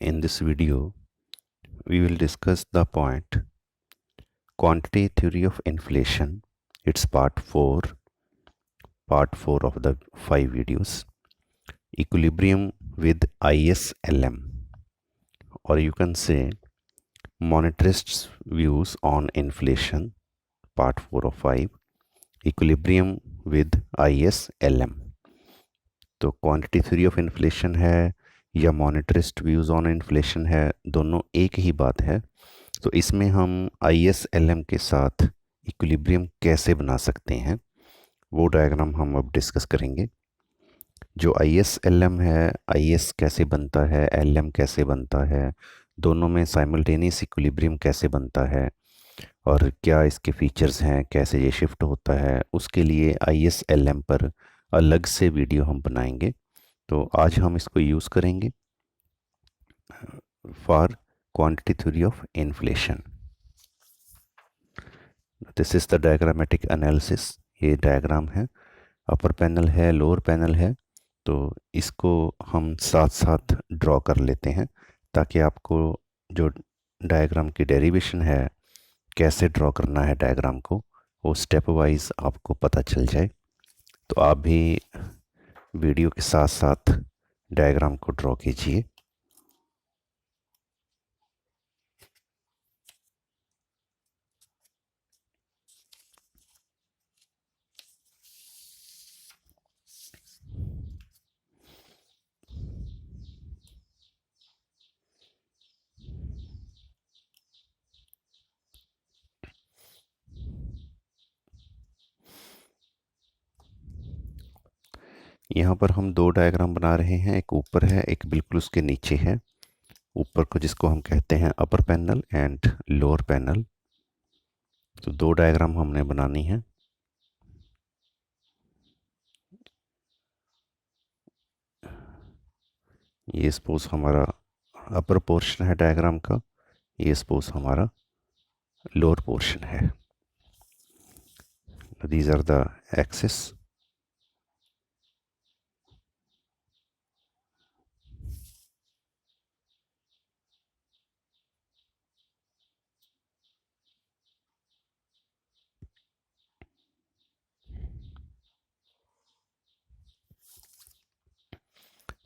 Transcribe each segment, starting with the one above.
In this video, we will discuss the point Quantity Theory of Inflation. It's part 4 of the 5 videos. Equilibrium with ISLM, or you can say Monetarists' Views on Inflation, part 4 of 5. Equilibrium with ISLM. तो quantity theory of inflation है या मॉनेटरिस्ट views on inflation है, दोनों एक ही बात है। तो इसमें हम ISLM के साथ इक्विलिब्रियम कैसे बना सकते हैं वो डायग्राम हम अब डिस्कस करेंगे। जो ISLM है, IS कैसे बनता है, LM कैसे बनता है, दोनों में साइमल्टेनियस इक्विलिब्रियम कैसे बनता है और क्या इसके फीचर्स हैं, कैसे ये शिफ्ट होता है, उसके लिए ISLM पर अलग से वीडियो हम बनाएंगे। तो आज हम इसको यूज़ करेंगे for quantity theory of inflation. This is the diagrammatic analysis. ये डायग्राम है, अपर पैनल है, लोअर पैनल है। तो इसको हम साथ साथ ड्रॉ कर लेते हैं ताकि आपको जो डायग्राम की डेरिवेशन है, कैसे ड्रॉ करना है डायग्राम को, वो स्टेप वाइज आपको पता चल जाए। तो आप भी वीडियो के साथ साथ डायग्राम को ड्रॉ कीजिए। यहाँ पर हम दो डायग्राम बना रहे हैं, एक ऊपर है, एक बिल्कुल उसके नीचे है। ऊपर को जिसको हम कहते हैं अपर पैनल एंड लोअर पैनल। तो दो डायग्राम हमने बनानी है। ये सपोज हमारा अपर पोर्शन है डायग्राम का, ये सपोज हमारा लोअर पोर्शन है। These are the axis.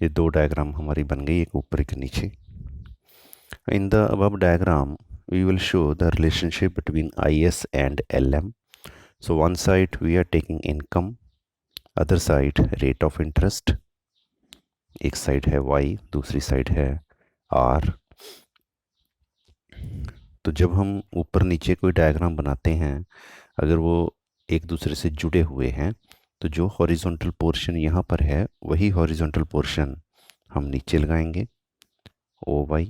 ये दो डायग्राम हमारी बन गई, एक ऊपर एक नीचे। In the above diagram, we will show the relationship between IS and LM. So one side we are taking income, other side rate of interest. एक साइड है Y, दूसरी साइड है R। तो जब हम ऊपर नीचे कोई डायग्राम बनाते हैं, अगर वो एक दूसरे से जुड़े हुए हैं, तो जो हॉरिजॉन्टल पोर्शन यहाँ पर है वही हॉरिजॉन्टल पोर्शन हम नीचे लगाएंगे OY।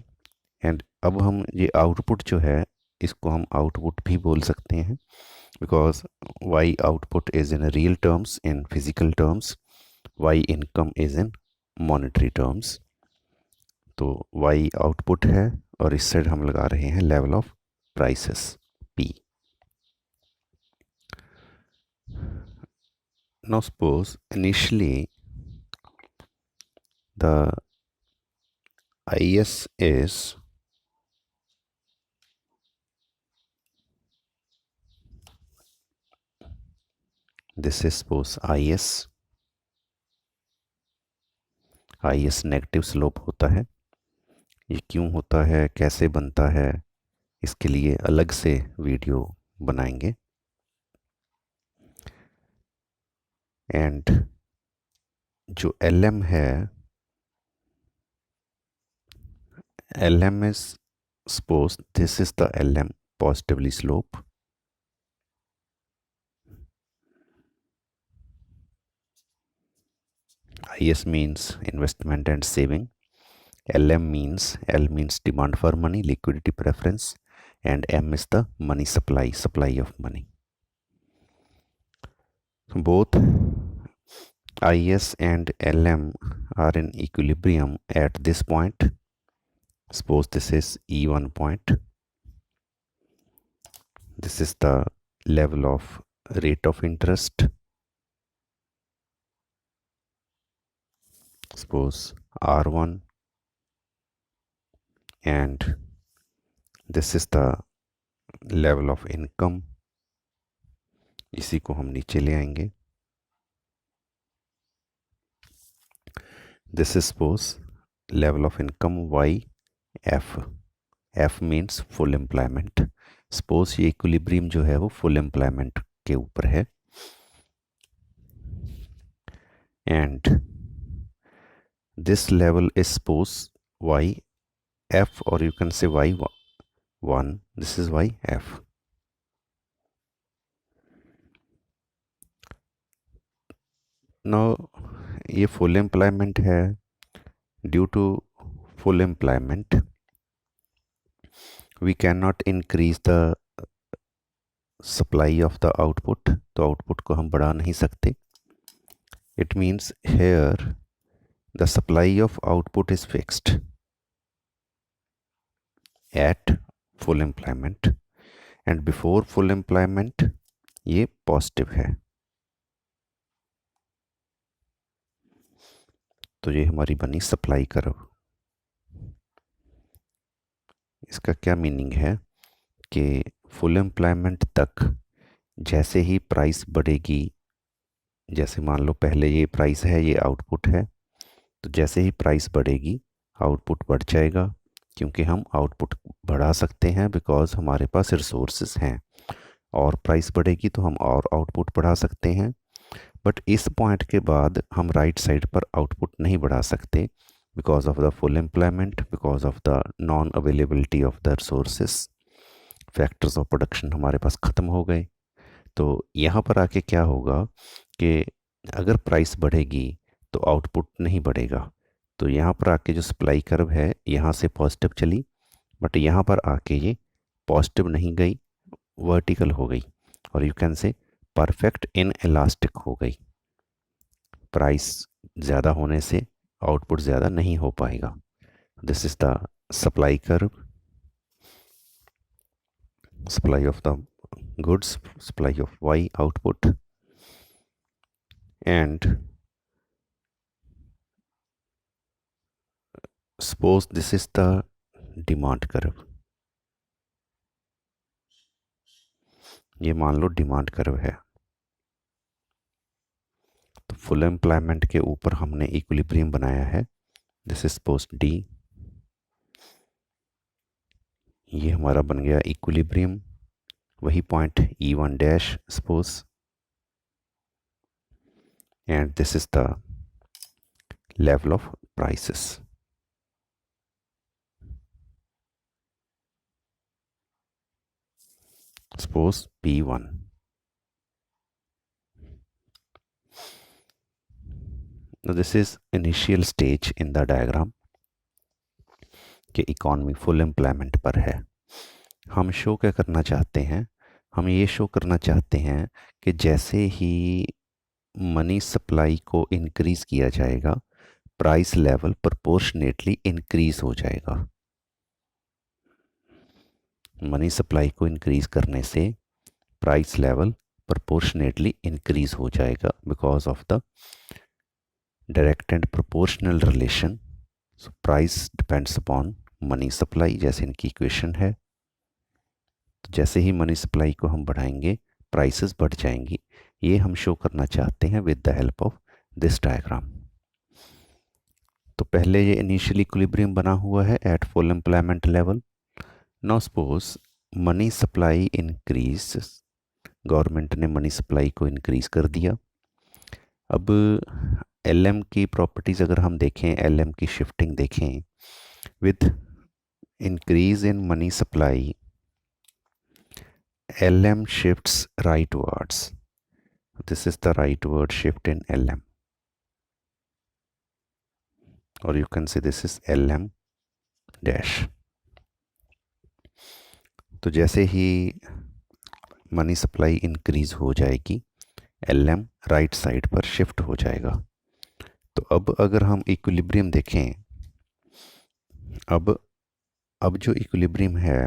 एंड अब हम ये आउटपुट जो है, इसको हम आउटपुट भी बोल सकते हैं, because Y output is in real terms, in physical terms, Y income is in monetary terms. तो Y आउटपुट है और इस साइड हम लगा रहे हैं level of prices P। Now suppose initially the IS is this is suppose IS negative slope होता है। ये क्यों होता है, कैसे बनता है, इसके लिए अलग से वीडियो बनाएंगे। एंड जो LM है, LM is suppose this is the LM positively slope। IS means investment and saving, LM means L means demand for money, liquidity preference, and M is the money supply, supply of money. So both IS and LM are in equilibrium at this point. Suppose this is E1 point. This is the level of rate of interest. Suppose R1 and this is the level of income. इसी को हम नीचे ले आएंगे. This is suppose level of income YF. F means full employment. Suppose ये equilibrium जो है वो full employment के ऊपर है. And this level is suppose YF, or you can say Y1. This is YF. Now ये full employment है. Due to full employment we cannot increase the supply of the output. तो output को हम बढ़ा नहीं सकते. It means here the supply of output is fixed at full employment, and before full employment ये positive है. तो ये हमारी बनी सप्लाई कर्व. इसका क्या मीनिंग है कि फुल एम्प्लॉयमेंट तक जैसे ही प्राइस बढ़ेगी, जैसे मान लो पहले ये प्राइस है, ये आउटपुट है, तो जैसे ही प्राइस बढ़ेगी आउटपुट बढ़ जाएगा, क्योंकि हम आउटपुट बढ़ा सकते हैं बिकॉज हमारे पास रिसोर्सेज हैं. और प्राइस बढ़ेगी तो हम और आउटपुट बढ़ा सकते हैं. बट इस पॉइंट के बाद हम राइट साइड पर आउटपुट नहीं बढ़ा सकते because of the full employment, because of the non availability of the resources. Factors of production हमारे पास ख़त्म हो गए. तो यहाँ पर आके क्या होगा कि अगर प्राइस बढ़ेगी तो आउटपुट नहीं बढ़ेगा. तो यहाँ पर आके जो सप्लाई कर्व है यहाँ से पॉजिटिव चली, बट यहाँ पर आके ये पॉजिटिव नहीं गई, वर्टिकल हो गई, और you can say perfect in elastic हो गई. प्राइस ज़्यादा होने से आउटपुट ज़्यादा नहीं हो पाएगा. This is the supply curve. supply of the goods, supply of Y output, and suppose this is the demand curve. ये मान लो डिमांड कर्व है. तो फुल एम्प्लॉयमेंट के ऊपर हमने इक्विलिब्रियम बनाया है. This is suppose D. ये हमारा बन गया इक्विलिब्रियम. वही point E1 dash suppose, and this is the level of prices. suppose P1. Now this is initial stage in the diagram कि इकॉनमी फुल एम्प्लॉयमेंट पर है. हम शो क्या करना चाहते हैं? हम ये शो करना चाहते हैं कि जैसे ही मनी सप्लाई को इंक्रीज़ किया जाएगा प्राइस लेवल प्रोपोर्शनेटली इंक्रीज़ हो जाएगा. मनी सप्लाई को इंक्रीज़ करने से प्राइस लेवल प्रोपोर्शनेटली इंक्रीज़ हो जाएगा because of the direct and proportional relation. So price depends upon money supply, जैसे इनकी इक्वेशन है. तो जैसे ही मनी सप्लाई को हम बढ़ाएंगे प्राइसेस बढ़ जाएंगी. ये हम शो करना चाहते हैं with the help of this diagram. तो पहले ये इनिशियल इक्विलिब्रियम बना हुआ है at full employment level. Now suppose money supply increase, government ने मनी सप्लाई को इंक्रीज कर दिया. अब LM की प्रॉपर्टीज़ अगर हम देखें, LM की शिफ्टिंग देखें, with increase in money supply LM shifts rightwards. This is the rightward shift in LM, or you can say this is LM dash. तो जैसे ही मनी सप्लाई इंक्रीज हो जाएगी LM राइट साइड पर shift हो जाएगा. तो अब अगर हम इक्विलिब्रियम देखें, अब जो इक्विलिब्रियम है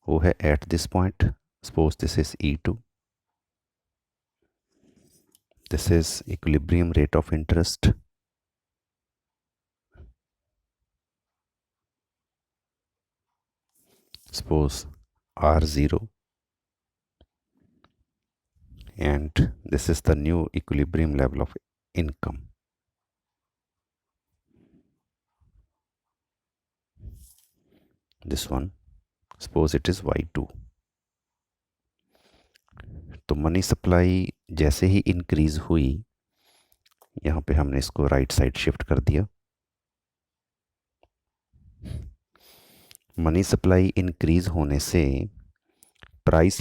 वो है at this point. Suppose this is E2. This is equilibrium rate of interest. suppose R0, and this is the new equilibrium level of income. This one, suppose it is Y2. तो money supply जैसे ही increase हुई, यहाँ पे हमने इसको right side shift कर दिया। Money supply increase होने से प्राइस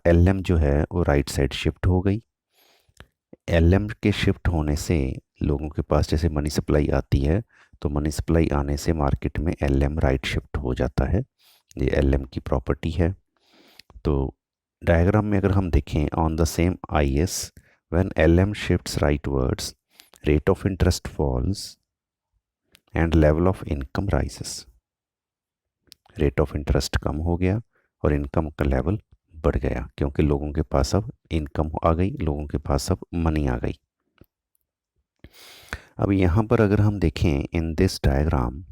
एलएम जो है वो राइट साइड शिफ्ट हो गई। एलएम के शिफ्ट होने से लोगों के पास जैसे मनी सप्लाई आती है, तो मनी सप्लाई आने से मार्केट में एलएम राइट शिफ्ट हो जाता है। ये एलएम की प्रॉपर्टी है। तो डायग्राम में अगर हम देखें, on the same I S when LM shifts rightwards, rate of interest falls and level of income rises. Rate of interest कम हो गया और इनकम का लेवल बढ़ गया, क्योंकि लोगों के पास अब इनकम आ गई, लोगों के पास अब मनी आ गई। अब यहाँ पर अगर हम देखें इन दिस डायग्राम,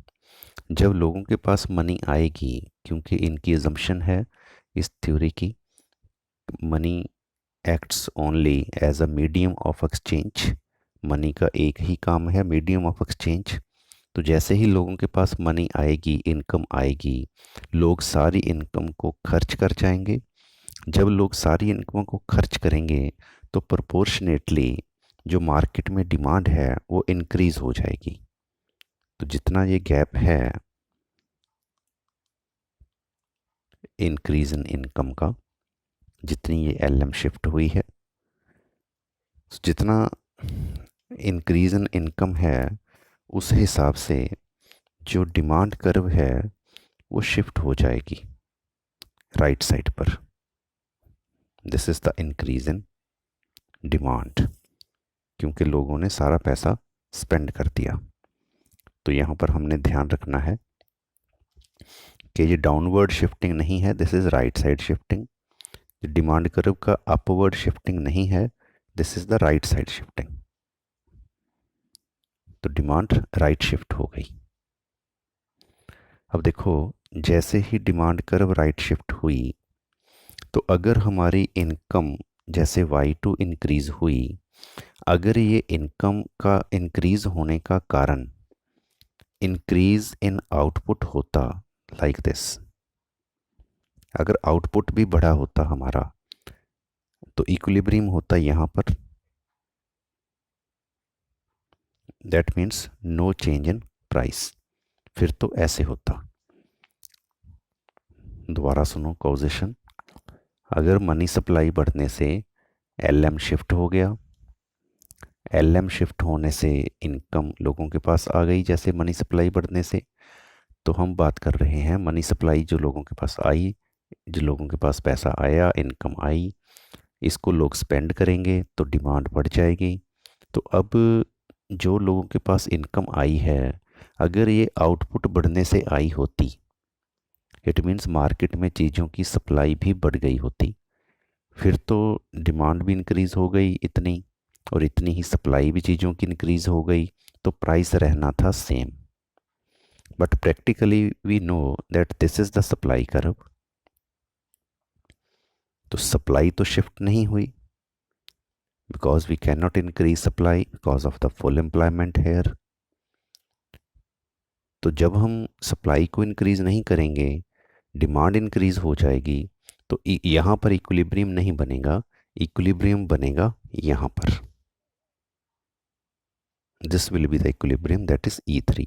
जब लोगों के पास मनी आएगी, क्योंकि इनकी अजम्पशन है इस थ्योरी की, money acts only as a medium of exchange. Money का एक ही काम है, मीडियम ऑफ एक्सचेंज। तो जैसे ही लोगों के पास मनी आएगी, इनकम आएगी, लोग सारी इनकम को खर्च कर जाएंगे। जब लोग सारी इनकम को खर्च करेंगे तो प्रोपोर्शनेटली जो मार्केट में डिमांड है वो इंक्रीज हो जाएगी। तो जितना ये गैप है इंक्रीज इन इनकम का, जितनी ये एलएम शिफ्ट हुई है, जितना इंक्रीज इन इनकम है, उस हिसाब से जो डिमांड कर्व है वो शिफ्ट हो जाएगी राइट साइड पर। This is the increase in demand, क्योंकि लोगों ने सारा पैसा स्पेंड कर दिया। तो यहाँ पर हमने ध्यान रखना है कि ये डाउनवर्ड शिफ्टिंग नहीं है, this is right side shifting. Demand curve का अपवर्ड शिफ्टिंग नहीं है, this is the right side shifting. तो डिमांड राइट शिफ्ट हो गई। अब देखो, जैसे ही डिमांड कर्व राइट शिफ्ट हुई, तो अगर हमारी इनकम जैसे Y2 इंक्रीज हुई, अगर ये इनकम का इंक्रीज होने का कारण इंक्रीज इन आउटपुट होता लाइक दिस, अगर आउटपुट भी बढ़ा होता हमारा, तो इक्विलिब्रियम होता यहाँ पर। That means no change in price. फिर तो ऐसे होता, दोबारा सुनो कॉजेशन। अगर मनी सप्लाई बढ़ने से एलएम शिफ्ट हो गया, एलएम शिफ्ट होने से इनकम लोगों के पास आ गई जैसे मनी सप्लाई बढ़ने से, तो हम बात कर रहे हैं मनी सप्लाई जो लोगों के पास आई, जो लोगों के पास पैसा आया, इनकम आई, इसको लोग स्पेंड करेंगे तो डिमांड बढ़ जाएगी। तो अब जो लोगों के पास इनकम आई है, अगर ये आउटपुट बढ़ने से आई होती, इट मीन्स मार्केट में चीज़ों की सप्लाई भी बढ़ गई होती, फिर तो डिमांड भी इंक्रीज़ हो गई इतनी, और इतनी ही सप्लाई भी चीज़ों की इंक्रीज़ हो गई, तो प्राइस रहना था same. But practically we know that this is the supply curve. तो सप्लाई तो शिफ्ट नहीं हुई, because we can not increase supply because of the full employment here. तो जब हम सप्लाई को इंक्रीज नहीं करेंगे, डिमांड इंक्रीज हो जाएगी, तो यहाँ पर इक्विलिब्रियम नहीं बनेगा, इक्विलिब्रियम बनेगा यहाँ पर। This will be the equilibrium, that is E3।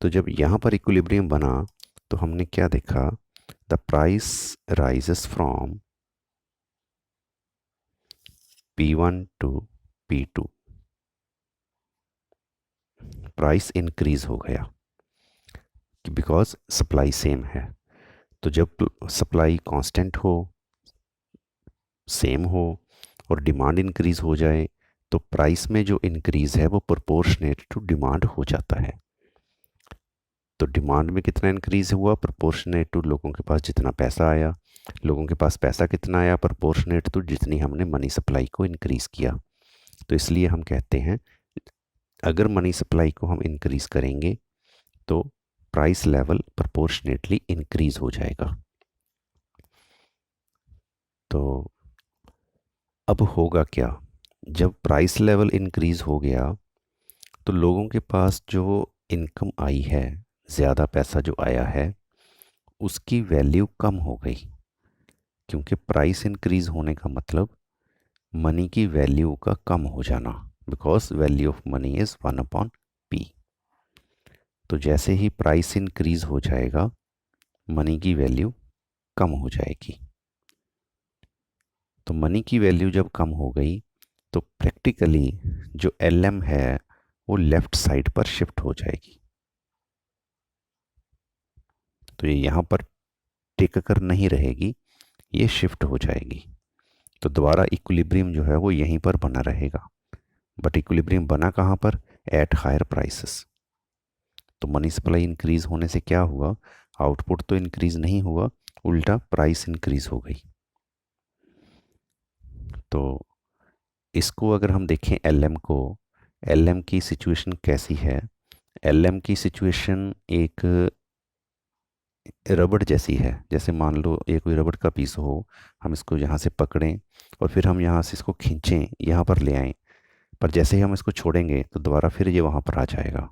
तो जब यहाँ पर इक्विलिब्रियम बना, तो हमने क्या देखा, the price rises from P1 to P2, price increase हो गया बिकॉज सप्लाई सेम है। तो जब सप्लाई कांस्टेंट हो, सेम हो, और डिमांड इंक्रीज हो जाए, तो प्राइस में जो इंक्रीज है वो प्रोपोर्शनेट टू डिमांड हो जाता है। तो डिमांड में कितना इंक्रीज हुआ, प्रोपोर्शनेट टू लोगों के पास जितना पैसा आया। लोगों के पास पैसा कितना आया, प्रोपोर्शनेट टू जितनी हमने मनी सप्लाई को इंक्रीज किया। तो इसलिए हम कहते हैं अगर मनी सप्लाई को हम इंक्रीज करेंगे तो प्राइस लेवल प्रोपोर्शनेटली इंक्रीज हो जाएगा। तो अब होगा क्या, जब प्राइस लेवल इंक्रीज हो गया तो लोगों के पास जो इनकम आई है, ज़्यादा पैसा जो आया है, उसकी वैल्यू कम हो गई। क्योंकि प्राइस इंक्रीज होने का मतलब मनी की वैल्यू का कम हो जाना, because value of money is 1/p। तो जैसे ही प्राइस इंक्रीज हो जाएगा मनी की वैल्यू कम हो जाएगी। तो मनी की वैल्यू जब कम हो गई तो प्रैक्टिकली जो LM है वो लेफ्ट साइड पर शिफ्ट हो जाएगी। तो ये यहाँ पर टिक कर नहीं रहेगी, ये शिफ्ट हो जाएगी। तो दोबारा इक्विलिब्रियम जो है वो यहीं पर बना रहेगा। बट इक्विलिब्रियम बना कहाँ पर? At higher prices. तो मनी सप्लाई इंक्रीज होने से क्या हुआ, आउटपुट तो इंक्रीज नहीं हुआ, उल्टा प्राइस इंक्रीज हो गई। तो इसको अगर हम देखें LM को, LM की सिचुएशन कैसी है? LM की सिचुएशन एक रबड़ जैसी है। जैसे मान लो ये कोई रबड़ का पीस हो, हम इसको यहाँ से पकड़ें और फिर हम यहाँ से इसको खींचें, यहाँ पर ले आएं, पर जैसे ही हम इसको छोड़ेंगे तो दोबारा फिर ये वहाँ पर आ जाएगा।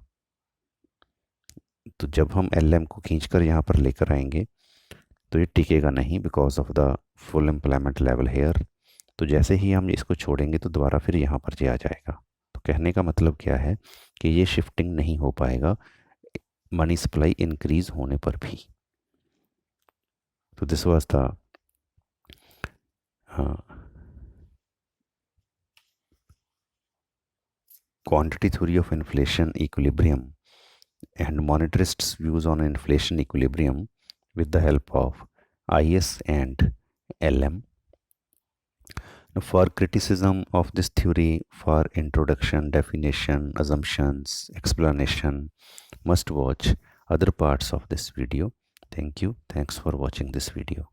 तो जब हम LM को खींच कर यहाँ पर लेकर आएंगे तो ये टिकेगा नहीं, because of the full employment level here. तो जैसे ही हम इसको छोड़ेंगे तो दोबारा फिर यहाँ पर ये आ जाएगा। तो कहने का मतलब क्या है कि ये शिफ्टिंग नहीं हो पाएगा मनी सप्लाई इंक्रीज होने पर भी। तो this was the quantity theory of inflation equilibrium and monetarists' views on inflation equilibrium with the help of IS and LM. Now, for criticism of this theory, for introduction, definition, assumptions, explanation, must watch other parts of this video. Thank you. Thanks for watching this video.